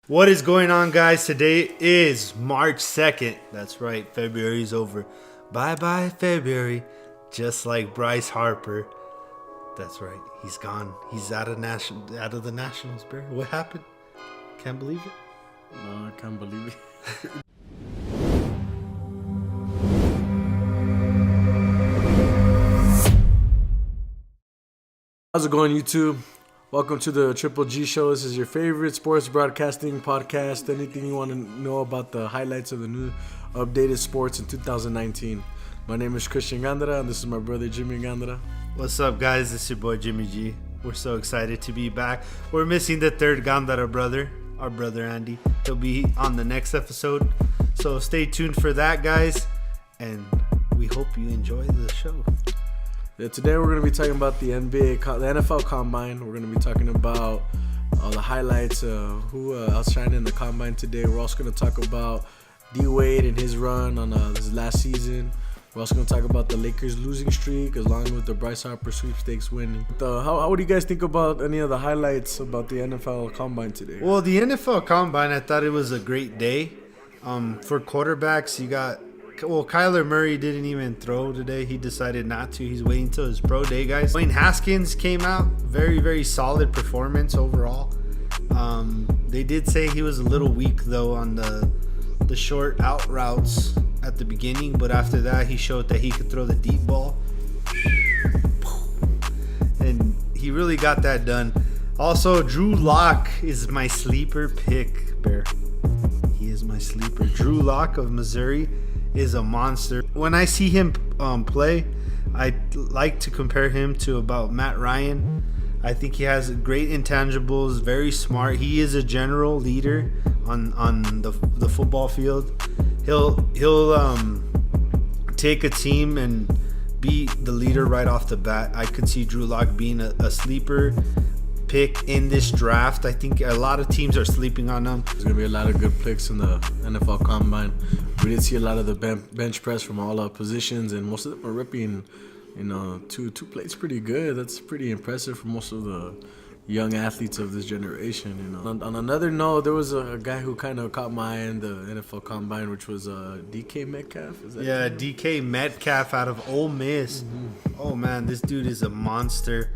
What is going on, guys? Today is March 2nd. That's right, February's over. Bye-bye, February. Just like Bryce Harper. That's right, he's gone. He's out of the Nationals, bro. What happened? Can't believe it? No, I can't believe it. How's it going, YouTube? Welcome to the Triple G Show. This is your favorite sports broadcasting podcast. Anything you want to know about the highlights of the new updated sports in 2019. My name is Christian Gandara, and this is my brother Jimmy Gandara. What's up, guys? This is your boy Jimmy G. We're so excited to be back. We're missing the third Gandara brother, our brother Andy. He'll be on the next episode. So stay tuned for that, guys. And we hope you enjoy the show. Yeah, today we're going to be talking about the NFL Combine. We're going to be talking about all the highlights, who outshined in the Combine today. We're also going to talk about D-Wade and his run on his last season. We're also going to talk about the Lakers losing streak along with the Bryce Harper sweepstakes winning. How do you guys think about any of the highlights about the NFL Combine today? Well, the NFL Combine, I thought it was a great day. For quarterbacks, you got... Well, Kyler Murray didn't even throw today. He decided not to. He's waiting till his pro day, guys. Dwayne Haskins came out. Very, very solid performance overall. They did say he was a little weak, though, on the short out routes at the beginning. But after that, he showed that he could throw the deep ball. And he really got that done. Also, Drew Lock is my sleeper pick, Bear. He is my sleeper. Drew Lock of Missouri is a monster. When I see him play, I like to compare him to about Matt Ryan. I think he has great intangibles, very smart. He is a general leader on the football field. He'll take a team and be the leader right off the bat. I could see Drew Lock being a sleeper pick in this draft. I think a lot of teams are sleeping on him. There's going to be a lot of good picks in the NFL Combine. We did see a lot of the bench press from all positions, and most of them are ripping, two plates pretty good. That's pretty impressive for most of the young athletes of this generation. On another note, there was a guy who kind of caught my eye in the NFL Combine, which was DK Metcalf. DK Metcalf out of Ole Miss. Mm-hmm. Oh man, this dude is a monster.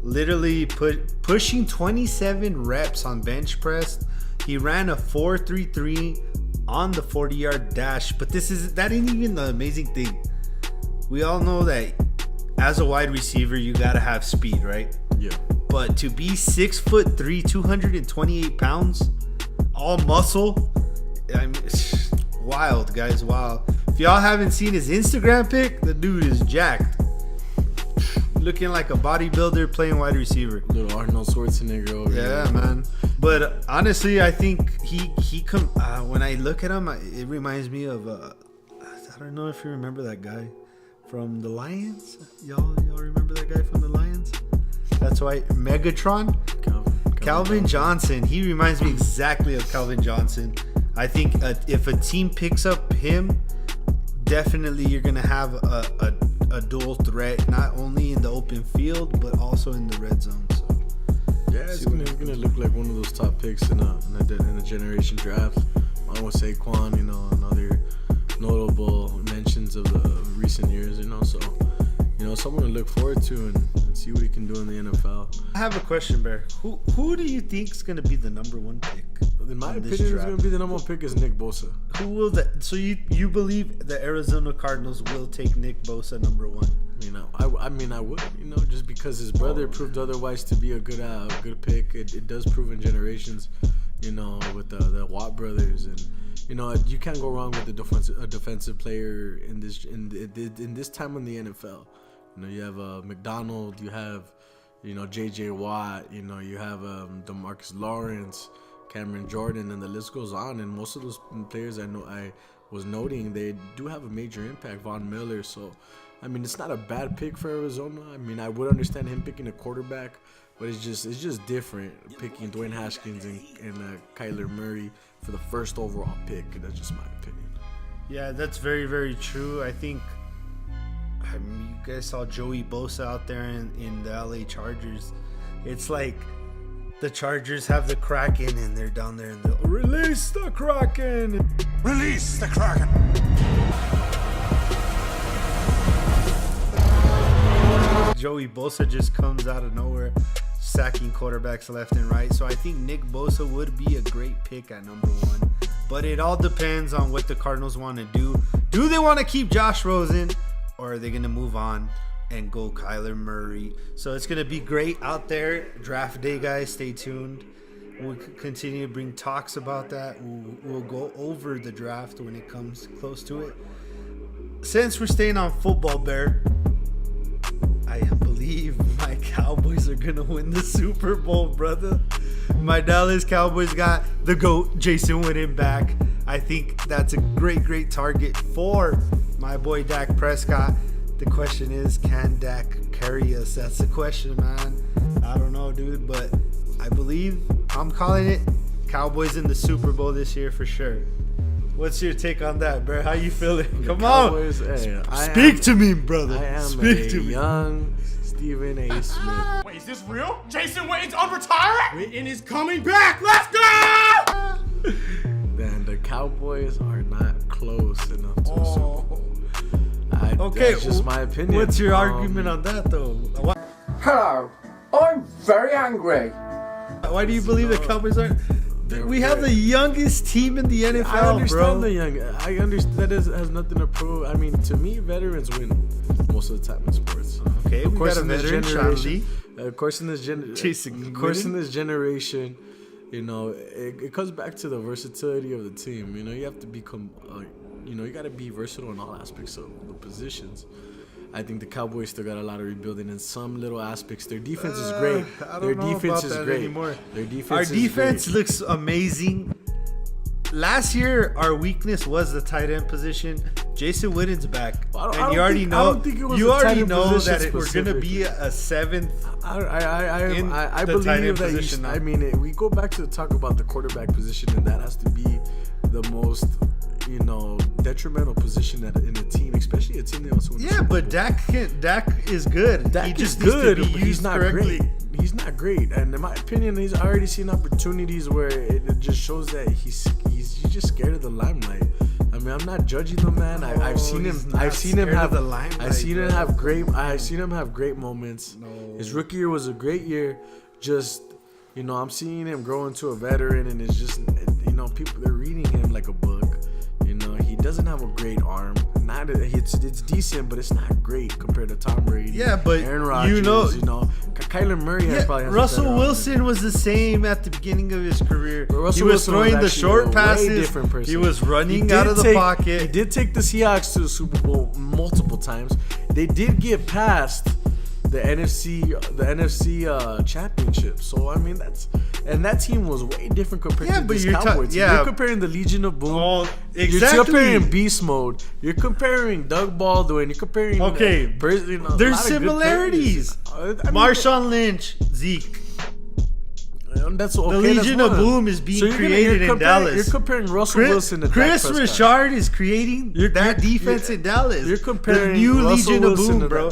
Literally pushing 27 reps on bench press. He ran a 4.33 on the 40-yard dash. But that ain't even the amazing thing. We all know that as a wide receiver, you gotta have speed, right? Yeah. But to be 6'3", 228 pounds, all muscle, I mean, it's wild, guys, wild. If y'all haven't seen his Instagram pic, the dude is jacked. Looking like a bodybuilder playing wide receiver. Little Arnold Schwarzenegger over here. Yeah, man. But honestly, I think he when I look at him, it reminds me of I don't know if you remember that guy from the Lions. Y'all remember that guy from the Lions? That's why Megatron. Calvin Johnson. He reminds me exactly of Calvin Johnson. I think if a team picks up him, definitely you're gonna have a dual threat, not only in the open field but also in the red zone. So yeah, it's gonna look like one of those top picks in a generation draft. Along with Saquon, and other notable mentions of the recent years. So someone to look forward to and see what he can do in the NFL. I have a question, Bear. Who do you think is gonna be the number one pick? In my opinion, it's gonna be the number one pick is Nick Bosa. Who will that? So you believe the Arizona Cardinals will take Nick Bosa number one? I would. Just because his brother proved otherwise to be a good pick. It does prove in generations. With the Watt brothers, and you can't go wrong with a defensive player in this time in the NFL. You have McDonald, you have J.J. Watt, you have DeMarcus Lawrence, Cameron Jordan, and the list goes on. And most of those players I was noting, they do have a major impact. Von Miller, so it's not a bad pick for Arizona. I would understand him picking a quarterback, but it's just different picking Dwayne Haskins and Kyler Murray for the first overall pick. That's just my opinion. Yeah, that's very, very true. I think you guys saw Joey Bosa out there in the LA Chargers. It's like the Chargers have the Kraken and they're down there in the Release the Kraken! Release the Kraken! Joey Bosa just comes out of nowhere, sacking quarterbacks left and right. So I think Nick Bosa would be a great pick at number 1. But it all depends on what the Cardinals want to do. Do they want to keep Josh Rosen, or are they going to move on and go Kyler Murray? So it's going to be great out there. Draft day, guys. Stay tuned. We'll continue to bring talks about that. We'll go over the draft when it comes close to it. Since we're staying on football, Bear, I believe my Cowboys are going to win the Super Bowl, brother. My Dallas Cowboys got the GOAT, Jason Witten, back. I think that's a great target for my boy Dak Prescott. The question is, can Dak carry us? That's the question, man. I don't know, dude, but I believe I'm calling it Cowboys in the Super Bowl this year for sure. What's your take on that, bro? How you feeling? Come Cowboys, on. Hey, Speak to me, brother. I am Speak to me. Young Stephen A. Smith. Wait, is this real? Jason Witten's unretiring? Witten is coming back. Let's go! Man, the Cowboys are not close enough to a Super Bowl. Okay, that's just my opinion. What's your argument on that, though? Hello, I'm very angry. Why do you believe the Cowboys aren't? We have the youngest team in the NFL, I understand bro. the young. I understand that has nothing to prove. I mean, to me, veterans win most of the time in sports. Okay, Of we course, got a in this veteran, generation, Charlie. of course, in this generation, you know, it comes back to the versatility of the team. You know, you have to become, you got to be versatile in all aspects of the positions. I think the Cowboys still got a lot of rebuilding in some little aspects. Their defense is great. Their defense is great. Anymore. Their defense Our is defense great. looks amazing. Last year, our weakness was the tight end position. Jason Witten's back, and you already know. You already know that we're gonna be a 7th. I the tight believe end that position now. I mean, we go back to talk about the quarterback position, and that has to be the most, detrimental position in a team, especially a team that also wins. Yeah, but Dak is good. Dak he just is good, needs to but be he's used not correctly. great. He's not great, and in my opinion, he's already seen opportunities where it just shows that he's just scared of the limelight. I mean, I'm not judging the man. I've seen him. I've seen him have the limelight. I've seen him have great. I've seen him have great moments. His rookie year was a great year. Just I'm seeing him grow into a veteran, and it's just people, they're reading him like a book. He doesn't have a great arm. It's decent, but it's not great compared to Tom Brady. Yeah, but Aaron Rodgers, Kyler Murray has probably has a Russell better arm. Wilson was the same at the beginning of his career. But Russell He was Wilson throwing was the actually short a way passes. different person. He was running He out did of the take- pocket. He did take the Seahawks to the Super Bowl multiple times. They did get past the NFC championship. So I mean that team was way different compared to this Cowboy team. yeah. You're comparing the Legion of Boom. Oh, You're exactly. comparing Beast Mode. You're comparing Doug Baldwin. You're comparing Okay, a lot there's of good similarities. players. I mean, Marshawn Lynch, Zeke. That's okay, The Legion that's of one. Boom is being So created in Dallas. You're comparing Russell Wilson to Chris Dak Prescott. Richard is creating that defense in Dallas. You're comparing the new Russell Legion Wilson of Boom, to bro.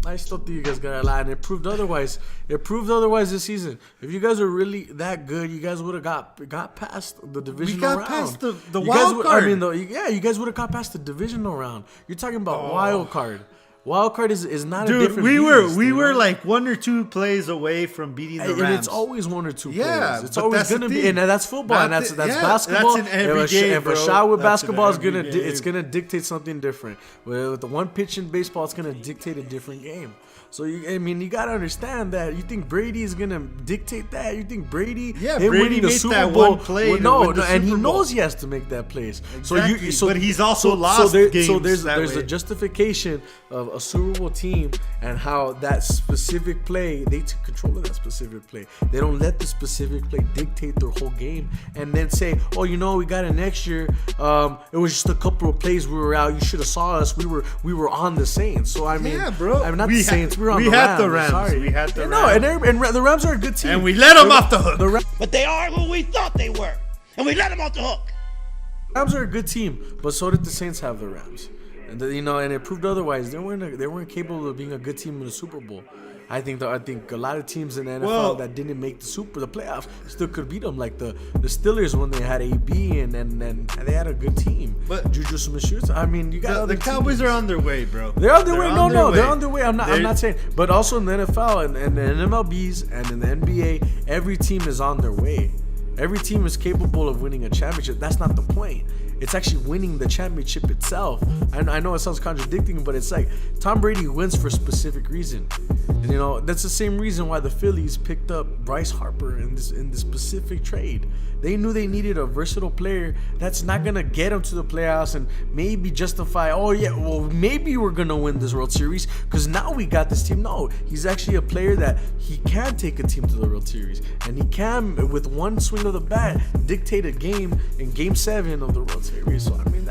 I still think you guys got a lie, and it proved otherwise. It proved otherwise this season. If you guys are really that good, you guys would have got past the divisional round. We got past the You wild guys card. You guys would have got past the divisional round. You're talking about wild card. Wild card is not a Dude, different we beast, were like 1 or 2 plays away from beating the Rams. And it's always 1 or 2 plays. Yeah, It's but always that's the gonna be, thing. and that's football, and that's basketball. That's an every game, If a bro. shot with That's an basketball is every gonna, game. it's gonna dictate something different. With the one pitch in baseball, it's gonna dictate a different game. So you gotta understand that. You think Brady is gonna dictate that? You think Brady? Yeah, him Brady winning the made Super that Bowl, one play well, to no, win the and he Super Bowl. knows he has to make that place. Exactly, but he's also lost games So there's that way. a justification of a Super Bowl team and how that specific play, they take control of that specific play. They don't let the specific play dictate their whole game and then say, oh, we got it next year. It was just a couple of plays we were out. You should have saw us. We were on the Saints. So I mean, Yeah, bro. I'm not the Saints. We were on we the had Rams. the Rams. Sorry. We had the No, Rams. and the Rams are a good team. And we let them off the hook. The But they are who we thought they were. And we let them off the hook. Rams are a good team, but so did the Saints have the Rams. And and it proved otherwise. They weren't capable of being a good team in the Super Bowl. I think a lot of teams in the NFL that didn't make the playoffs still could beat them. Like the Steelers when they had AB and they had a good team. But Juju Smith-Schuster. I mean, you got the Cowboys are on their way, bro. They're on their way. They're on their way. I'm not saying, but also in the NFL and in MLBs and in the NBA, every team is on their way. Every team is capable of winning a championship. That's not the point. It's actually winning the championship itself. And I know it sounds contradicting, but it's like Tom Brady wins for a specific reason. And, you know, that's the same reason why the Phillies picked up Bryce Harper in this specific trade. They knew they needed a versatile player that's not going to get them to the playoffs and maybe justify, oh, yeah, well, maybe we're going to win this World Series because now we got this team. No, he's actually a player that he can take a team to the World Series. And he can, with one swing of the bat, dictate a game in Game 7 of the World Series. So, I mean,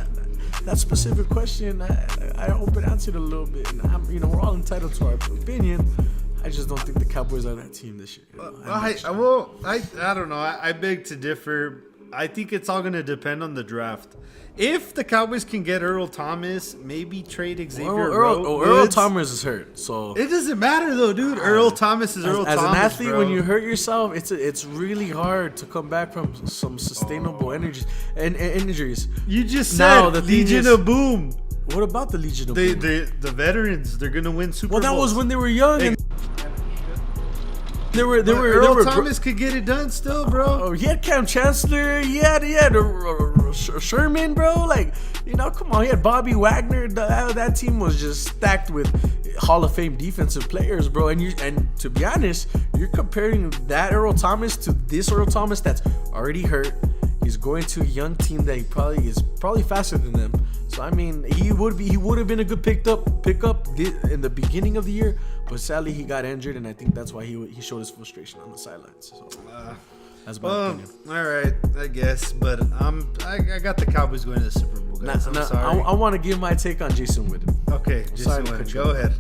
that specific question, I hope it answered a little bit. And, you know, we're all entitled to our opinion. I just don't think the Cowboys are that team this year. I don't know. I beg to differ. I think it's all going to depend on the draft. If the Cowboys can get Earl Thomas, maybe trade Xavier Rhodes. Earl Thomas is hurt, so it doesn't matter though, dude. Earl Thomas is Earl Thomas. As an athlete, bro. when you hurt yourself, it's really hard to come back from some sustainable injuries. You just said the Legion of Boom. What about the Legion of Boom? The veterans, they're gonna win Super Bowls. Well, that was when they were young. And Earl Thomas could get it done still, bro. Oh, he had Cam Chancellor. He had Sherman, bro. Like, you know, come on. He had Bobby Wagner. That team was just stacked with Hall of Fame defensive players, bro. And to be honest, you're comparing that Earl Thomas to this Earl Thomas that's already hurt. He's going to a young team that he is probably faster than them. So I mean, he would have been a good pickup in the beginning of the year, but sadly he got injured, and I think that's why he showed his frustration on the sidelines. So that's my opinion. All right, I guess, but I got the Cowboys going to the Super Bowl, guys. I'm sorry. I want to give my take on Jason Witten. Okay, Jason Witten, go ahead.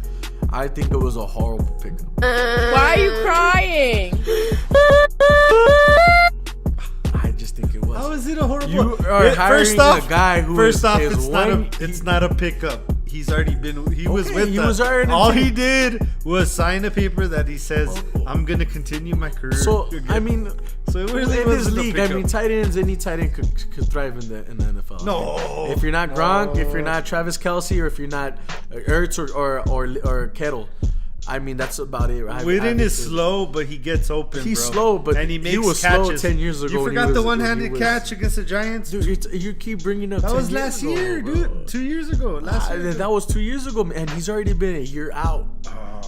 I think it was a horrible pickup. Why are you crying? I just think it was. How is it a horrible? You are hiring a guy who it's not a pickup. He's already been. He was with us. All he did was sign a paper that he says, "I'm gonna continue my career." So I mean, so it really in this league, I mean, tight ends, any tight end could thrive in the NFL. No, if you're not Gronk, if you're not Travis Kelce, or if you're not Ertz or Kettle. I mean, that's about it. Witten is slow, but he gets open. He's slow, but and he was catches. slow 10 years ago. You forgot the one-handed catch against the Giants? Dude, you keep bringing up that was last year, dude. 2 years ago. That was 2 years ago, and he's already been a year out.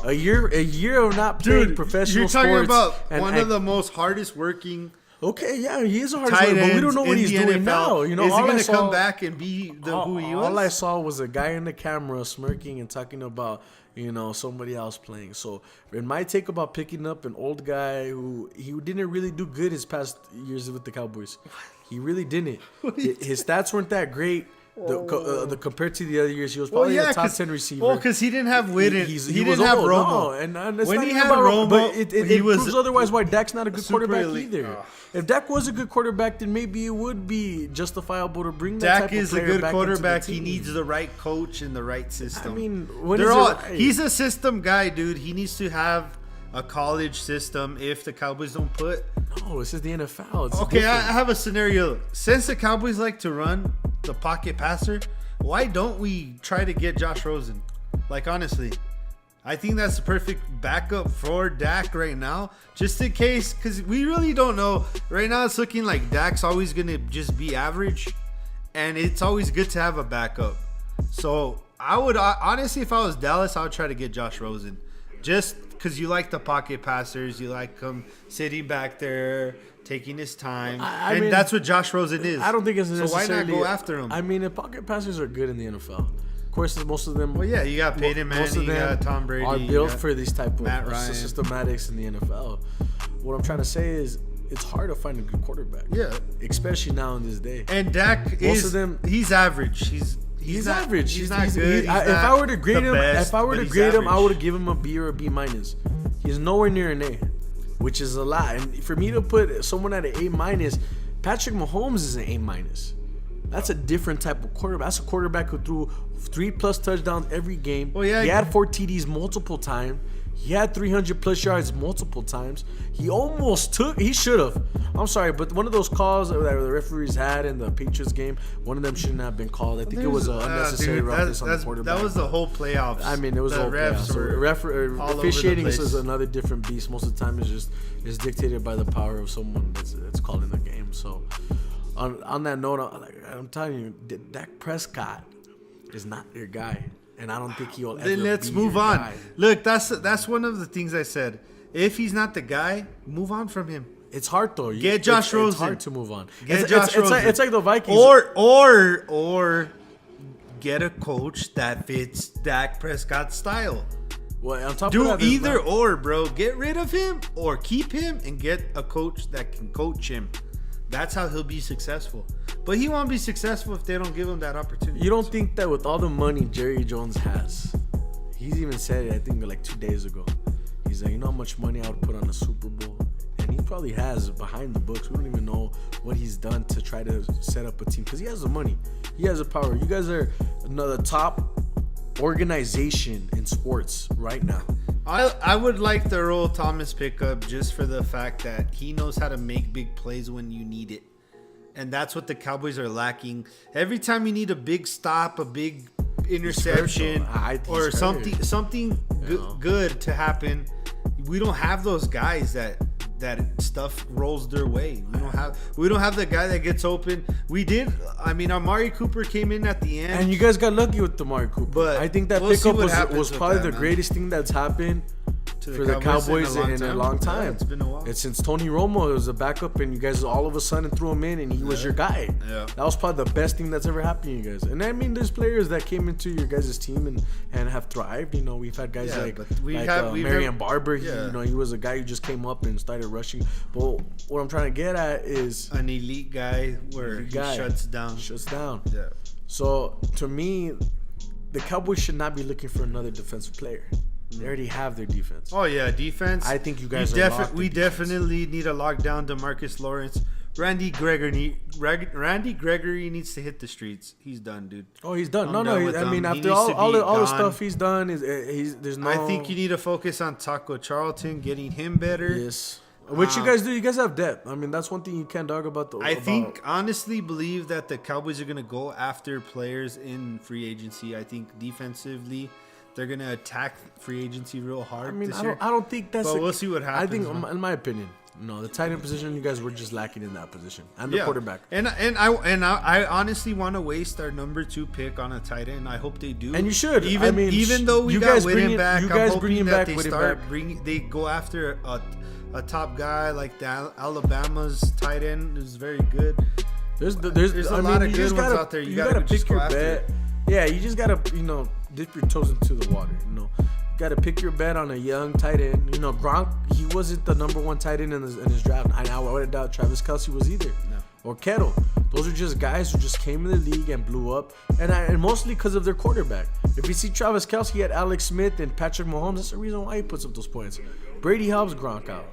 A year of not playing professional sports. You're talking about one of the most hardest working. Okay, yeah, he is a hard worker, but we don't know what he's doing now. You know, is he going to come back and be who he was? All I saw was a guy in the camera smirking and talking about, you know, somebody else playing. So, in my take about picking up an old guy who he didn't really do good his past years with the Cowboys, he really didn't. His stats weren't that great. Compared to the other years, he was probably a top 10 receiver. Well, because he didn't have Witten. He didn't have old. Romo. No, and when he had Romo, but it proves otherwise why Dak's not a good quarterback either. If Dak was a good quarterback, then maybe it would be justifiable to bring that type of player back into the team. Dak is a good quarterback. He needs the right coach and the right system. I mean, he's a system guy, dude. He needs to have a college system if the Cowboys don't put. No, this is the NFL. It's okay, I have a scenario. Since the Cowboys like to run the pocket passer, why don't we try to get Josh Rosen? Like, honestly, I think that's the perfect backup for Dak right now, just in case, because we really don't know. Right now, it's looking like Dak's always going to just be average, and it's always good to have a backup. So, I would, honestly, if I was Dallas, I would try to get Josh Rosen. Just because you like the pocket passers, you like him sitting back there, taking his time, and that's what Josh Rosen is. I don't think it's necessarily. So why not go after him? I mean, the pocket passers are good in the NFL. Of course, most of them. Well, yeah, you got Peyton Manning, you got Tom Brady. Are built for these type of systematics in the NFL. What I'm trying to say is, it's hard to find a good quarterback. Yeah, especially now in this day. And Dak he's average. He's average. He's not good. If I were to grade him, I would give him a B or a B minus. He's nowhere near an A, which is a lot. And for me to put someone at an A minus, Patrick Mahomes is an A minus. That's a different type of quarterback. That's a quarterback who threw 3+ touchdowns every game. Well, yeah, he had 4 TDs multiple times. He had 300 plus yards multiple times. He should have. I'm sorry, but one of those calls that the referees had in the Patriots game, one of them shouldn't have been called. I think it was an unnecessary roughness on the quarterback. That was the whole playoffs. I mean, it was the whole playoffs. So officiating is another different beast. Most of the time, it's dictated by the power of someone that's calling the game. So, on that note, I'm telling you, Dak Prescott is not your guy. And I don't think he'll ever Then let's be move your on. guy. Look, that's one of the things I said. If he's not the guy, move on from him. It's hard though. Get Josh Rosen. It's hard to move on. Get Josh Rosen. It's like the Vikings. Or get a coach that fits Dak Prescott's style. Well, on top Do of that, either or, bro. Get rid of him or keep him and get a coach that can coach him. That's how he'll be successful. But he won't be successful if they don't give him that opportunity. You don't think that with all the money Jerry Jones has, he's even said it, I think like 2 days ago. He's like, you know how much money I would put on a Super Bowl? And he probably has behind the books. We don't even know what he's done to try to set up a team because he has the money. He has the power. You guys are another top organization in sports right now. I would like the Earl Thomas pickup just for the fact that he knows how to make big plays when you need it. And that's what the Cowboys are lacking. Every time you need a big stop, a big interception, or something good to happen, we don't have those guys that stuff rolls their way. We don't have the guy that gets open. We did. I mean, Amari Cooper came in at the end, and you guys got lucky with Amari Cooper. But I think that we'll pickup was probably the man. greatest thing that's happened for the Cowboys in a long time. Yeah, it's been a while. It's since Tony Romo was a backup, and you guys all of a sudden threw him in, and he was your guy. Yeah. That was probably the best thing that's ever happened to you guys. And I mean, there's players that came into your guys' team and have thrived. You know, we've had guys like Marion Barber. He was a guy who just came up and started rushing. But what I'm trying to get at is an elite guy where he shuts down. Yeah. So to me, the Cowboys should not be looking for another defensive player. They already have their defense. Oh yeah, defense. I think you guys are we definitely need to lock down DeMarcus Lawrence. Randy Gregory needs to hit the streets. He's done, dude. Oh, he's done. I mean, after all the stuff he's done, there's no. I think you need to focus on Taco Charlton, getting him better. Yes. What you guys do? You guys have depth. I mean, that's one thing you can't dog about. Honestly believe that the Cowboys are going to go after players in free agency. I think defensively, they're going to attack free agency real hard. I mean, this year. I don't think that's. But we'll see what happens. I think, in my opinion, no, the tight end position, you guys were just lacking in that position, and the quarterback. And I honestly want to waste our number 2 pick on a tight end. I hope they do. And you should. Even though we got Witten back, you guys I'm bring hoping him that back. they go after a top guy like the Alabama's tight end who's very good. There's a lot of good ones out there. You gotta pick your bet. Yeah, you just gotta dip your toes into the water. You gotta pick your bet on a young tight end. Gronk, he wasn't the number 1 tight end in his draft. I wouldn't doubt Travis Kelce was either. No. Or Kittle. Those are just guys who just came in the league and blew up, and mostly because of their quarterback. If you see Travis Kelce, he had Alex Smith and Patrick Mahomes. That's the reason why he puts up those points. Brady helps Gronk out.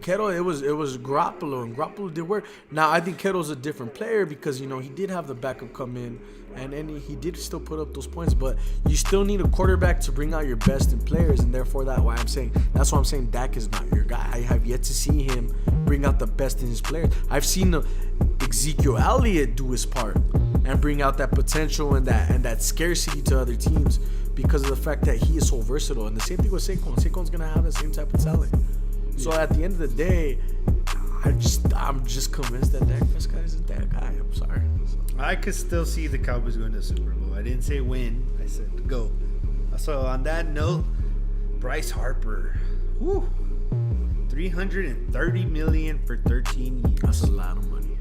Kittle, it was Garoppolo, and Garoppolo did work. Now, I think Kittle's a different player because, he did have the backup come in, and he did still put up those points, but you still need a quarterback to bring out your best in players, and therefore that's why I'm saying Dak is not your guy. I have yet to see him bring out the best in his players. I've seen Ezekiel Elliott do his part and bring out that potential and that scarcity to other teams because of the fact that he is so versatile. And the same thing with Saquon. Saquon's going to have the same type of talent. So at the end of the day, I'm just convinced that Dak Prescott isn't that guy. I'm sorry. I could still see the Cowboys going to the Super Bowl. I didn't say win. I said go. So on that note, Bryce Harper, $330 million for 13 years. That's a lot of money.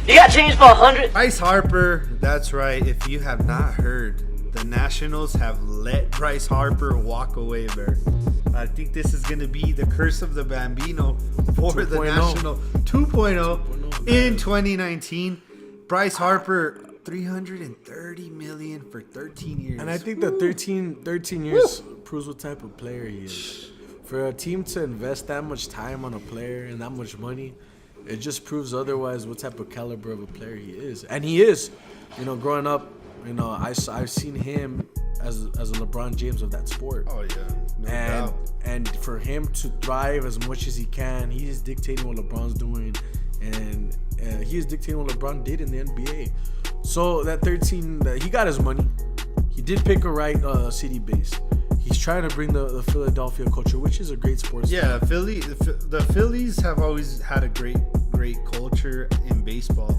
You got change for 100. Bryce Harper. That's right. If you have not heard, the Nationals have let Bryce Harper walk away, Bear. I think this is going to be the curse of the Bambino for the National 2.0 in 2019. Bryce Harper, $330 million for 13 years. And I think that 13 years proves what type of player he is. For a team to invest that much time on a player and that much money, it just proves otherwise what type of caliber of a player he is. And he is. Growing up, I've seen him as a LeBron James of that sport. Oh yeah, no doubt. And for him to thrive as much as he can, he is dictating what LeBron's doing, and he is dictating what LeBron did in the NBA. So that 13, he got his money. He did pick a right city base. He's trying to bring the Philadelphia culture, which is a great sports. Yeah, the Phillies have always had a great culture in baseball.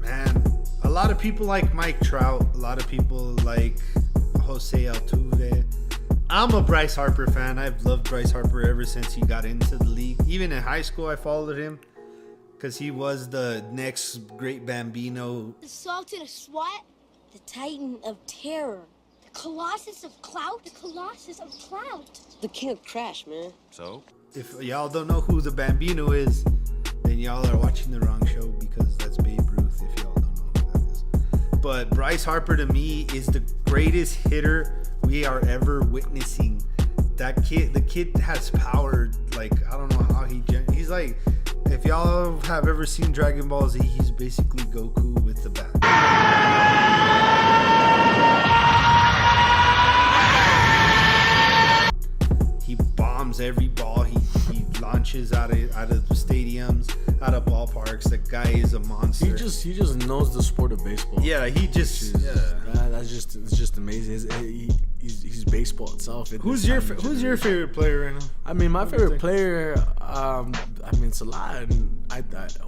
Man, a lot of people like Mike Trout. A lot of people like Jose Altuve. I'm a Bryce Harper fan. I've loved Bryce Harper ever since he got into the league. Even in high school, I followed him because he was the next great Bambino. The Sultan of SWAT, the Titan of Terror, the Colossus of Clout, the Colossus of Clout, The king of crash, man. So? If y'all don't know who the Bambino is, then y'all are watching the wrong show because that's Babe Ruth, if y'all don't know who that is. But Bryce Harper, to me, is the greatest hitter we are ever witnessing. The kid has power. Like, I don't know how he's like, if y'all have ever seen Dragon Ball Z, he's basically Goku with the bat. He bombs every ball. He launches out of stadiums, out of ballparks. The guy is a monster. He just knows the sport of baseball. Yeah, It's just amazing. He's baseball itself. Who's your favorite player right now? I mean, my favorite player. It's a lot.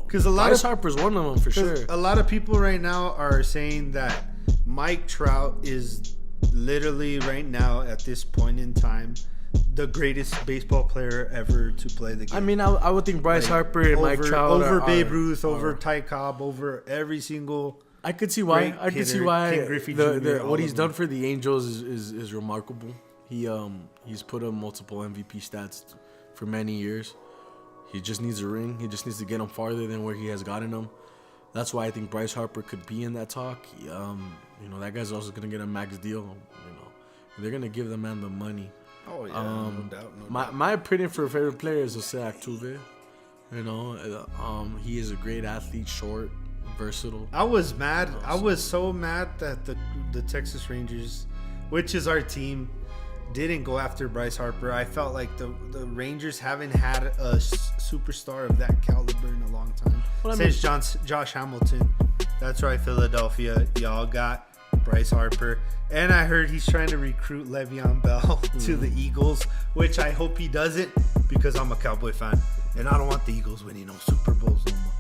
Because Bryce Harper's one of them for sure. A lot of people right now are saying that Mike Trout is literally right now at this point in time the greatest baseball player ever to play the game. I mean, I would think Bryce Harper and Mike Trout over Babe Ruth, over Ty Cobb, over every single. I could see why. Ken Griffey Jr., What he's done for the Angels is remarkable. He's put up multiple MVP stats for many years. He just needs a ring. He just needs to get him farther than where he has gotten him. That's why I think Bryce Harper could be in that talk. That guy's also gonna get a max deal. They're gonna give the man the money. Oh yeah, no doubt. My opinion for favorite player is Jose Altuve. He is a great athlete, short, versatile. I was mad. I was so mad that the Texas Rangers, which is our team, didn't go after Bryce Harper. I felt like the Rangers haven't had a superstar of that caliber in a long time. Since Josh Hamilton. That's right, Philadelphia. Y'all got Bryce Harper. And I heard he's trying to recruit Le'Veon Bell to the Eagles, which I hope he doesn't because I'm a Cowboy fan. And I don't want the Eagles winning no Super Bowls no more.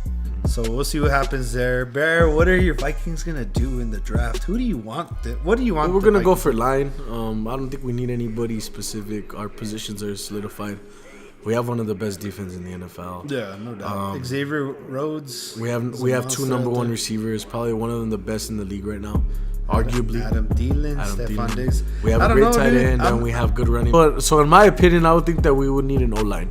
So we'll see what happens there. Bear, what are your Vikings going to do in the draft? Who do you want? What do you want? We're going to go for line. I don't think we need anybody specific. Our positions are solidified. We have one of the best defense in the NFL. Yeah, no doubt. Xavier Rhodes. We have two number one receivers, probably one of them the best in the league right now. Arguably, Adam Thielen, Stephon Diggs. We have a great tight end, and we have good running. But so, in my opinion, I would think that we would need an O-line,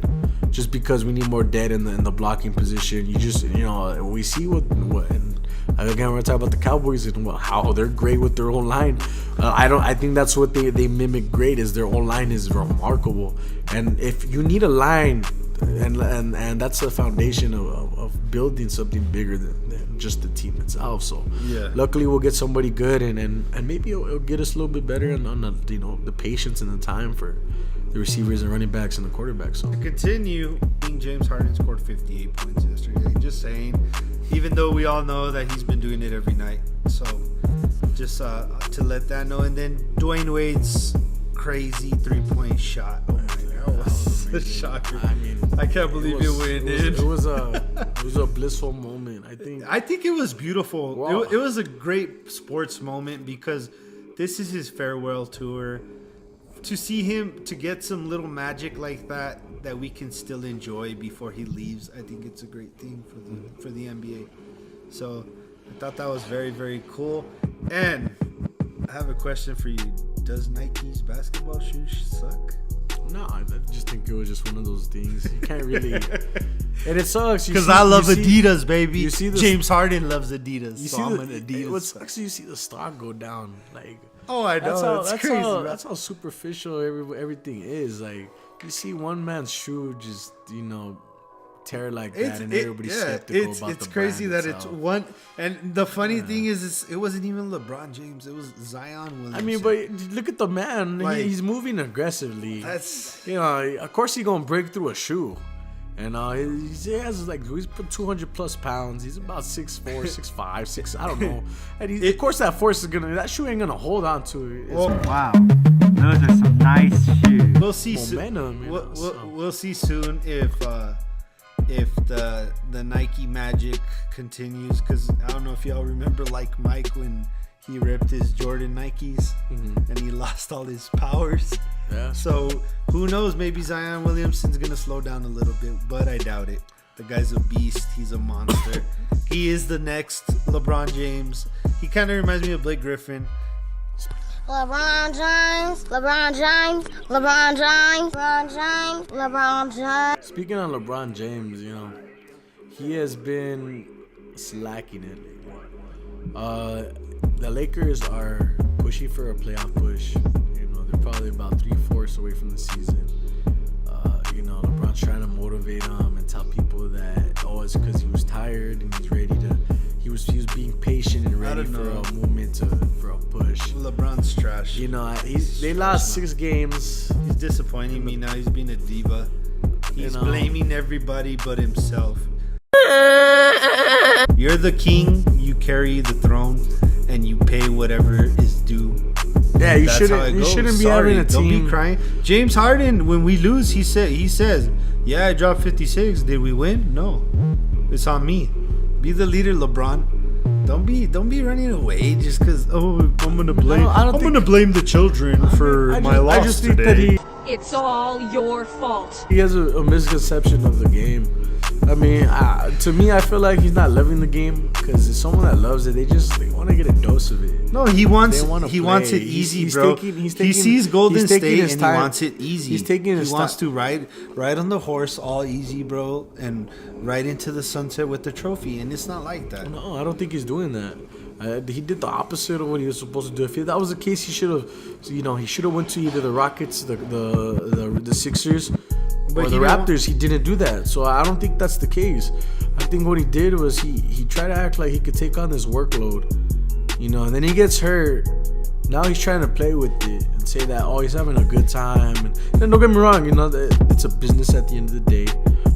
just because we need more depth in the blocking position. We see what and again, we're talking about the Cowboys and how they're great with their own line. I think that's what they mimic great is their own line is remarkable. And if you need a line, and that's the foundation of building something bigger than just the team itself. So luckily we'll get somebody good and maybe it'll get us a little bit better on the patience and the time for the receivers and running backs and the quarterback. So to continue, James Harden scored 58 points yesterday. Just saying, even though we all know that he's been doing it every night. So just to let that know. And then Dwayne Wade's crazy 3-point shot. Oh my God, that was a shocker. I mean, I can't believe it went in. It was a blissful moment. I think it was beautiful. Wow. It was a great sports moment because this is his farewell tour. To see him to get some little magic like that we can still enjoy before he leaves, I think it's a great thing for the NBA. So I thought that was very, very cool. And I have a question for you. Does Nike's basketball shoes suck? No, I just think it was just one of those things. You can't really, and it sucks because I love Adidas, baby. You see James Harden loves Adidas. You so see I'm an Adidas. What sucks is you see the stock go down. Like, oh, I know. That's crazy. That's how superficial everything is. Like, you see one man's shoe just tear like that, and everybody's skeptical about it's the crazy brand that itself. it's one. And the funny thing is, it wasn't even LeBron James. It was Zion Williamson. I mean, but look at the man. Like, he's moving aggressively. That's of course he's gonna break through a shoe. And he has he's put 200 plus pounds. He's about 6'4", 6'5", 6. I don't know. And of course that that shoe ain't gonna hold on to it. Wow, those are some nice shoes. We'll see momentum. soon. We'll see soon if the Nike magic continues. Because I don't know if y'all remember like Mike when he ripped his Jordan Nikes and he lost all his powers. Yeah. So who knows? Maybe Zion Williamson's gonna slow down a little bit, but I doubt it. The guy's a beast. He's a monster. He is the next LeBron James. He kind of reminds me of Blake Griffin. LeBron James, LeBron James, LeBron James, LeBron James, LeBron James. Speaking of LeBron James, he has been slacking it lately. The Lakers are pushing for a playoff push. They're probably about 3/4 away from the season. LeBron's trying to motivate him and tell people that it's because he was tired and he's ready to. He was being patient and ready for a movement for a push. LeBron's trash. They lost 6 games. He's disappointing me now. He's being a diva. He's blaming everybody but himself. You're the king. You carry the throne, and you pay whatever is due. Yeah, you shouldn't be having a team. Don't be crying. James Harden, when we lose, he says, "Yeah, I dropped 56. Did we win? No, it's on me. Be the leader, LeBron. Don't be running away just because. I'm gonna blame. I'm gonna blame the children for my loss I just think today. that It's all your fault. he has a misconception of the game. I mean, to me, I feel like he's not loving the game because it's someone that loves it. They want to get a dose of it. No, he wants it He's easy, bro. He sees Golden State and he wants it easy. He's taking his He wants to ride on the horse all easy, bro, and ride into the sunset with the trophy. And it's not like that. No, I don't think he's doing that. He did the opposite of what he was supposed to do. If that was the case, he should have went to either the Rockets, the Sixers, or the Raptors. He didn't do that, so I don't think that's the case. I think what he did was he tried to act like he could take on this workload, and then he gets hurt. Now he's trying to play with it and say that he's having a good time. And don't get me wrong, it's a business at the end of the day.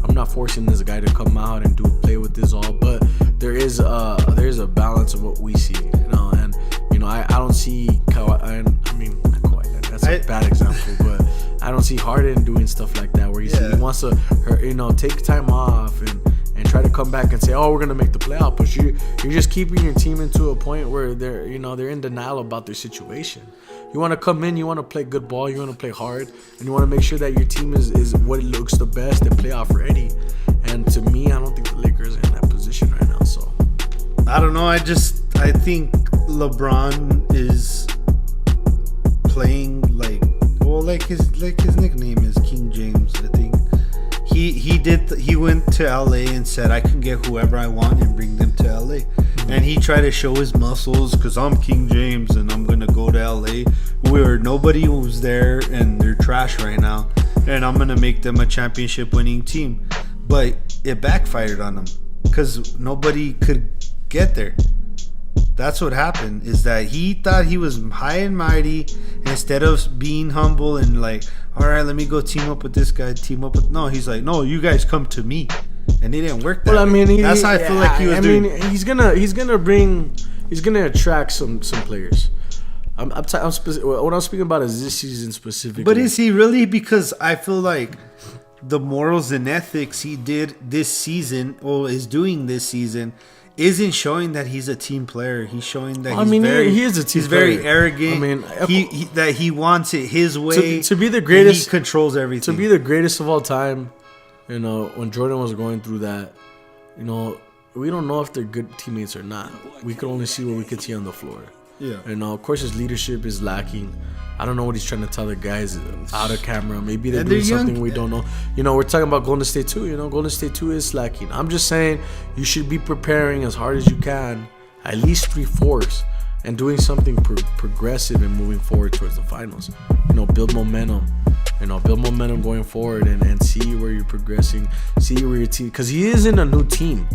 I'm not forcing this guy to come out and play with this all, but there is a balance of what we see, and I don't see Kawhi. I mean, not Kawhi, that's a bad example, but I don't see Harden doing stuff like that where he wants to take time off and try to come back and say, we're gonna make the playoff push. You're just keeping your team into a point where they're in denial about their situation. You want to come in, you want to play good ball, you want to play hard, and you want to make sure that your team is what it looks the best and playoff ready. And to me, I don't think the Lakers are in that position right now. So I don't know. I think LeBron is playing like his nickname is King James. I think he went to LA and said I can get whoever I want and bring them to LA. And he tried to show his muscles because I'm King James and I'm gonna go to LA where nobody was there and they're trash right now, and I'm gonna make them a championship winning team. But it backfired on him because nobody could get there. That's what happened, is that he thought he was high and mighty instead of being humble and like, all right, let me go team up with this guy, no, he's like, no, you guys come to me. And it didn't work that way. I mean, that's how I feel like he was doing. He's gonna attract some players. What I'm speaking about is this season specifically. But is he really? Because I feel like the morals and ethics he did this season, or is doing this season, isn't showing that he's a team player. He's showing that he is a team player. He's very arrogant. I mean, that he wants it his way. To be the greatest, he controls everything. To be the greatest of all time, when Jordan was going through that, we don't know if they're good teammates or not. We could only see what we could see on the floor. Yeah. And of course his leadership is lacking. I don't know what he's trying to tell the guys out of camera. Maybe they're doing something we don't know. We're talking about Golden State too. Golden State 2 is slacking. I'm just saying you should be preparing as hard as you can, at least 3/4, and doing something progressive and moving forward towards the finals. Build momentum. build momentum going forward and see where you're progressing, see where your team, because he is in a new team.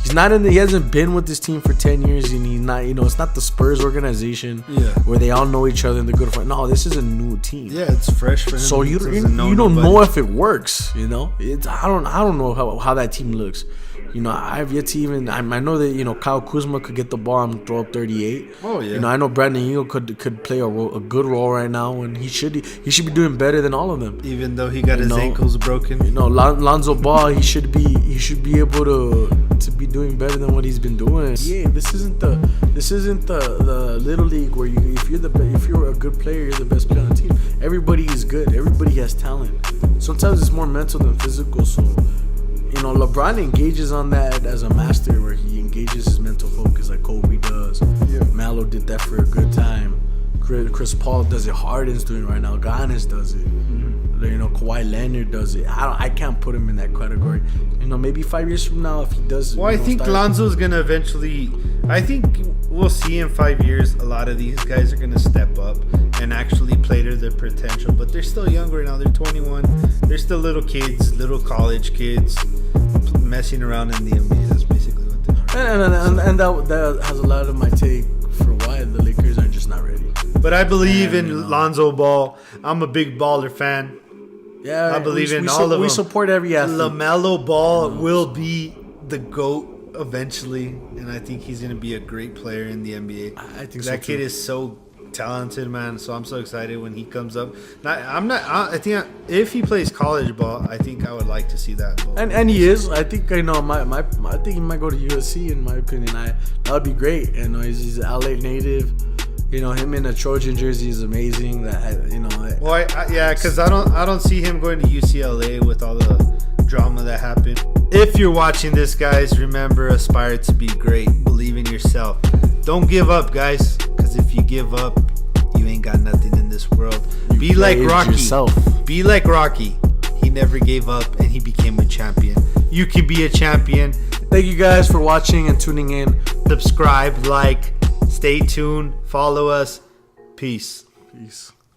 He's not in. He hasn't been with this team for 10 years, and he's not. It's not the Spurs organization where they all know each other and they're good friends. No, this is a new team. Yeah, it's fresh for him. So you don't know if it works. I don't know how that team looks. I've yet to even. I know that Kyle Kuzma could get the ball and throw up 38. Oh yeah. I know Brandon Ingram could play a good role right now, and he should be doing better than all of them. Even though he got his ankles broken. Lonzo Ball, he should be able to be doing better than what he's been doing. Yeah, this isn't the little league where if you're a good player, you're the best player on the team. Everybody is good. Everybody has talent. Sometimes it's more mental than physical. So. LeBron engages on that as a master, where he engages his mental focus like Kobe does. Yeah. Melo did that for a good time. Chris Paul does it. Harden's doing it right now. Giannis does it. Mm-hmm. Kawhi Leonard does it. I can't put him in that category. Maybe 5 years from now, if he does. Well, I think Lonzo's gonna eventually. I think we'll see in 5 years a lot of these guys are gonna step up and actually play to their potential. But they're still young right now. They're 21. They're still little kids, little college kids, messing around in the NBA. That's basically what they are. And that has a lot of my take for why the Lakers are just not ready. But I believe in Lonzo Ball. I'm a big baller fan. Yeah, I believe in all of them. We support every athlete. LaMelo Ball will be the GOAT eventually, and I think he's going to be a great player in the NBA. I think that kid is so talented, man. So I'm so excited when he comes up. I think if he plays college ball, I think I would like to see that. And he is. I think I think he might go to USC. In my opinion, that would be great. He's an LA native. Him in a Trojan jersey is amazing. Well, because I don't see him going to UCLA with all the drama that happened. If you're watching this, guys, remember, aspire to be great. Believe in yourself. Don't give up, guys. Because if you give up, you ain't got nothing in this world. Be like Rocky. Be like Rocky. He never gave up, and he became a champion. You can be a champion. Thank you guys for watching and tuning in. Subscribe, like, stay tuned, follow us. Peace. Peace.